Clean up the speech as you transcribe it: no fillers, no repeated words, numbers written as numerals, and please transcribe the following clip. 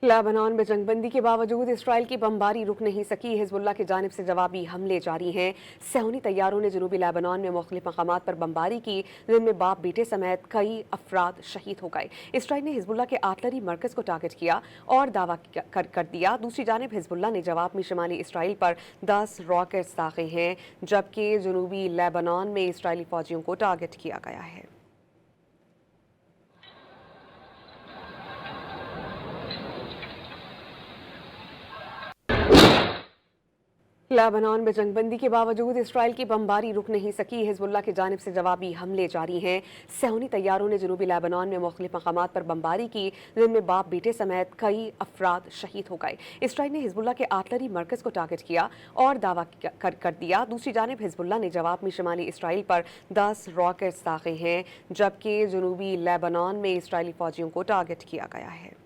Lebanon में जंगबंदी के बावजूद इसराइल की बमबारी रुक नहीं सकी। हिजबुल्लाह की जानिब से जवाबी हमले जारी हैं। सैन्य तैयारों ने जनूबी लेबनान में मुख्तलिफ मकामात पर बमबारी की, जिनमें बाप बेटे समेत कई अफराद शहीद हो गए। इसराइल ने हिजबुल्लाह के आर्टलरी मरकज को टारगेट किया और दावा कर दिया। दूसरी जानिब हिजबुल्लाह ने जवाब में शुमाली इसराइल पर 10 रॉकेट्स दागे हैं, जबकि जनूबी लेबनान में इसराइली फौजियों को टारगेट किया गया है। लेबनान में जंगबंदी के बावजूद इसराइल की बमबारी रुक नहीं सकी। हिजबुल्लाह की जानिब से जवाबी हमले जारी हैं। सैन्य तैयारों ने जनूबी लेबनान में मुख्तलिफ मकामात पर बमबारी की, जिनमें बाप बेटे समेत कई अफराद शहीद हो गए। इसराइल ने हिजबुल्लाह के आर्टलरी मरकज को टारगेट किया और दावा कर दिया। दूसरी जानिब हिजबुल्लाह ने जवाब में शुमाली इसराइल पर 10 रॉकेट्स दागे हैं, जबकि जनूबी लेबनान में इसराइली फौजियों को टारगेट किया गया है।